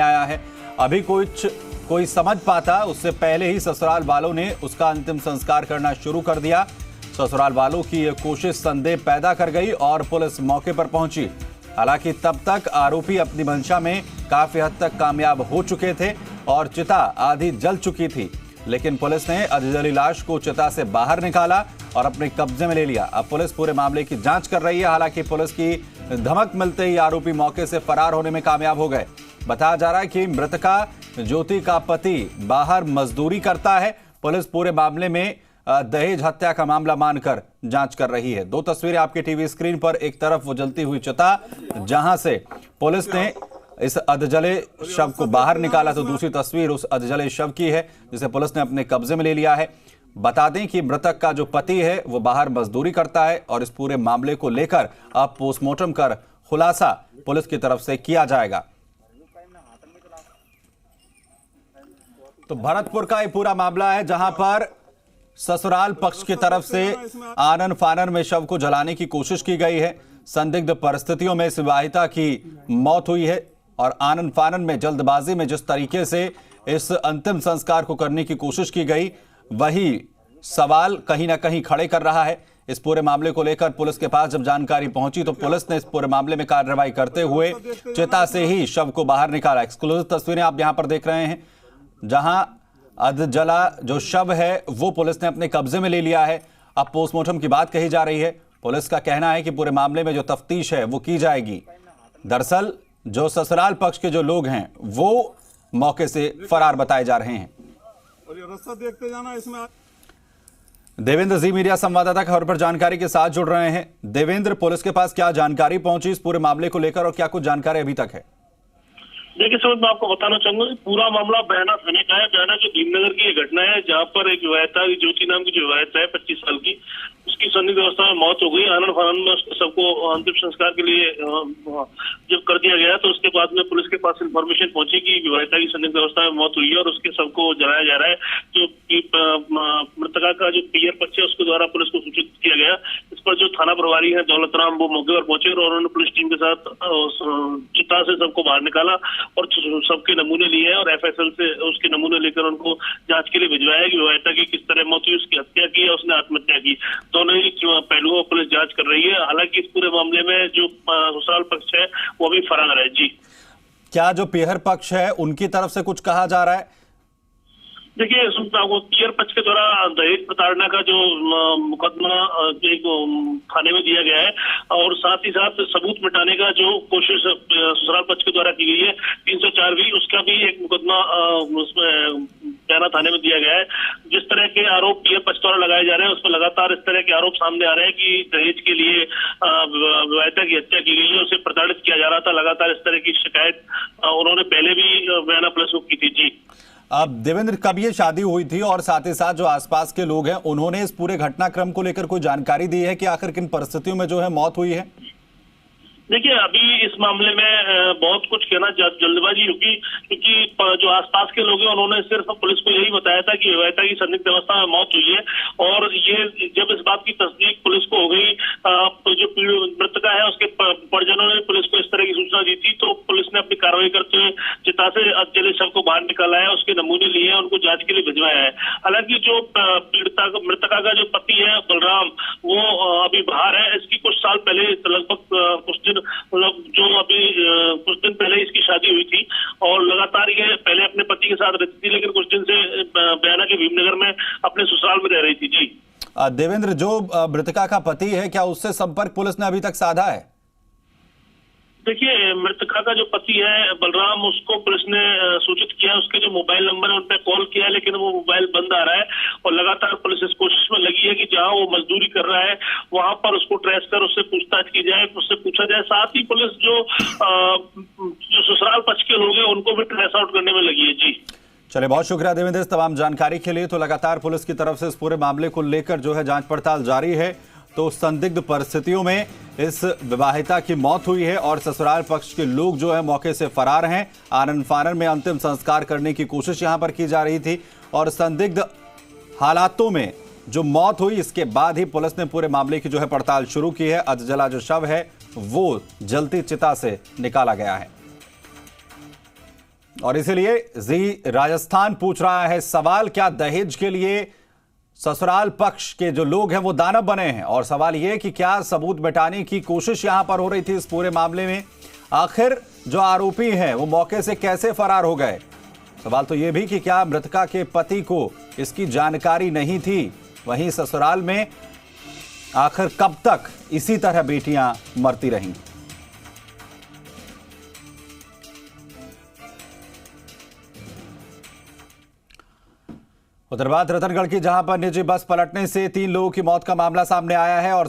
आया है। अभी कोई समझ पाता उससे पहले ही ससुराल वालों ने उसका अंतिम संस्कार करना शुरू कर दिया। ससुराल वालों की यह कोशिश संदेह पैदा कर गई और पुलिस मौके पर पहुंची। हालांकि तब तक आरोपी अपनी मंशा में काफी हद तक कामयाब हो चुके थे और चिता आधी जल चुकी थी, लेकिन पुलिस ने अधजली लाश को चिता से बाहर निकाला और अपने कब्जे में ले लिया। अब पुलिस पूरे मामले की जांच कर रही है। हालांकि पुलिस की धमक मिलते ही आरोपी मौके से फरार होने में कामयाब हो गए। बताया जा रहा है कि मृतका ज्योति का पति बाहर मजदूरी करता है। पुलिस पूरे मामले में दहेज हत्या का मामला मानकर जांच कर रही है। दो तस्वीरें आपके टीवी स्क्रीन पर, एक तरफ वो जलती हुई चिता जहां से पुलिस ने इस अधजले शव को बाहर निकाला, तो दूसरी तस्वीर उस अधजले शव की है जिसे पुलिस ने अपने कब्जे में ले लिया है। बता दें कि मृतक का जो पति है वो बाहर मजदूरी करता है और इस पूरे मामले को लेकर अब पोस्टमार्टम कर खुलासा पुलिस की तरफ से किया जाएगा। तो भरतपुर का ये पूरा मामला है जहां पर ससुराल पक्ष की तरफ से आनन फानन में शव को जलाने की कोशिश की गई है। संदिग्ध परिस्थितियों में इस विवाहिता की मौत हुई है और आनन फानन में जल्दबाजी में जिस तरीके से इस अंतिम संस्कार को करने की कोशिश की गई, वही सवाल कहीं ना कहीं खड़े कर रहा है। इस पूरे मामले को लेकर पुलिस के पास जब जानकारी पहुंची तो पुलिस ने इस पूरे मामले में कार्रवाई करते हुए चिता से ही शव को बाहर निकाला। एक्सक्लूसिव तस्वीरें आप यहां पर देख रहे हैं जहां अधजला जो शव है वो पुलिस ने अपने कब्जे में ले लिया है। अब पोस्टमार्टम की बात कही जा रही है। पुलिस का कहना है कि पूरे मामले में जो तफ्तीश है वो की जाएगी। दरअसल जो ससुराल पक्ष के जो लोग हैं वो मौके से फरार बताए जा रहे हैं। और ये रास्ता देखते जाना इसमें। देवेंद्र जी मीडिया संवाददाता खबर पर जानकारी के साथ जुड़ रहे हैं। देवेंद्र, पुलिस के पास क्या जानकारी पहुंची इस पूरे मामले को लेकर और क्या कुछ जानकारी अभी तक है? देखिए समझ, मैं आपको बताना चाहूंगा कि पूरा मामला बहना थाने का है। बहना जो भीमनगर की ये घटना है जहां पर एक विवाहिता ज्योति नाम की जो विवाहिता है 25 साल की, उसकी संदिग्ध अवस्था में मौत हो गई। आनंद फानन में उसके सबको अंतिम संस्कार के लिए जब कर दिया गया तो उसके बाद में पुलिस के पास इंफॉर्मेशन पहुंची कि विवाहिता की संदिग्ध अवस्था में मौत हुई है और उसके सबको जलाया जा रहा है। जो मृतका का जो पियर पक्ष है उसके द्वारा पुलिस को सूचित किया गया। इस पर जो थाना प्रभारी है दौलत राम वो मौके पर पहुंचे और उन्होंने पुलिस टीम के साथ चिता से सबको बाहर निकाला और सबके नमूने लिए हैं और एफएसएल से उसके नमूने लेकर उनको जांच के लिए भिजवाया कि विवाहिता की किस तरह मौत हुई, उसकी हत्या की या उसने आत्महत्या की। दोनों ही पहलुओं पुलिस जांच कर रही है। हालांकि इस पूरे मामले में जो ससुराल पक्ष है वो भी फरार है। जी, क्या जो पीहर पक्ष है उनकी तरफ से कुछ कहा जा रहा है? देखिए, पीयर पक्ष के द्वारा दहेज प्रताड़ना का जो मुकदमा एक थाने में दिया गया है और साथ ही साथ सबूत मिटाने का जो कोशिश ससुराल पक्ष के द्वारा की गई है 304 भी, उसका भी एक मुकदमा उसमें बहना थाने में दिया गया है। जिस तरह के आरोप पीयर पक्ष द्वारा लगाए जा रहे हैं उसमें लगातार इस तरह के आरोप सामने आ रहे हैं कि दहेज के लिए विवाहिता की हत्या की गई है, उसे प्रताड़ित किया जा रहा था। लगातार इस तरह की शिकायत उन्होंने पहले भी बहना पुलिस को की थी। जी, अब देवेंद्र, कब ये शादी हुई थी और साथ ही साथ जो आसपास के लोग हैं उन्होंने इस पूरे घटनाक्रम को लेकर कोई जानकारी दी है कि आखिर किन परिस्थितियों में जो है मौत हुई है? देखिए, अभी इस मामले में बहुत कुछ कहना जल्दबाजी होगी क्योंकि जो आसपास के लोग हैं उन्होंने सिर्फ पुलिस को यही बताया था कि विवाहिता की संदिग्ध अवस्था में मौत हुई है और ये जब इस बात की तस्दीक पुलिस को हो गई तो जो मृतका है उसके परिजनों ने पुलिस को इस तरह की सूचना दी थी तो पुलिस ने अपनी कार्रवाई करते हुए चिता से अधजले शव को बाहर निकाला है, उसके नमूने लिए हैं, उनको जांच के लिए भिजवाया है। हालांकि जो मृतका का जो पति है बलराम वो अभी बाहर है। इसकी कुछ साल पहले लगभग कुछ दिन जो अभी कुछ दिन पहले इसकी शादी हुई थी और लगातार ये पहले अपने पति के साथ रहती थी लेकिन कुछ दिन से बयाना के भीमनगर में अपने ससुराल में रह रही थी। जी देवेंद्र, जो मृतका का पति है क्या उससे संपर्क पुलिस ने अभी तक साधा है? देखिए, मृतका का जो पति है बलराम, उसको पुलिस ने सूचित किया, उसके जो मोबाइल नंबर है उन पर कॉल किया है लेकिन वो मोबाइल बंद आ रहा है और लगातार पुलिस इस कोशिश में लगी है कि जहां वो मजदूरी कर रहा है वहां पर उसको ट्रेस कर उससे पूछताछ की जाए, उससे पूछा जाए। साथ ही पुलिस जो ससुराल पक्ष के लोग हैं उनको भी ट्रेस आउट करने में लगी है। जी चलिए, बहुत शुक्रिया देवेंद्र इस तमाम जानकारी के लिए। तो लगातार पुलिस की तरफ से इस पूरे मामले को लेकर जो है जांच पड़ताल जारी है। तो संदिग्ध परिस्थितियों में इस विवाहिता की मौत हुई है और ससुराल पक्ष के लोग जो है मौके से फरार हैं। आनन फानन में अंतिम संस्कार करने की कोशिश यहां पर की जा रही थी और संदिग्ध हालातों में जो मौत हुई इसके बाद ही पुलिस ने पूरे मामले की जो है पड़ताल शुरू की है। अधजला जो शव है वो जलती चिता से निकाला गया है। और इसीलिए जी राजस्थान पूछ रहा है सवाल, क्या दहेज के लिए ससुराल पक्ष के जो लोग हैं वो दानव बने हैं? और सवाल यह कि क्या सबूत मिटाने की कोशिश यहां पर हो रही थी इस पूरे मामले में? आखिर जो आरोपी हैं वो मौके से कैसे फरार हो गए? सवाल तो यह भी कि क्या मृतका के पति को इसकी जानकारी नहीं थी? वहीं ससुराल में आखिर कब तक इसी तरह बेटियां मरती रहीं? उधर बात रतनगढ़ की, जहां पर निजी बस पलटने से 3 लोगों की मौत का मामला सामने आया है और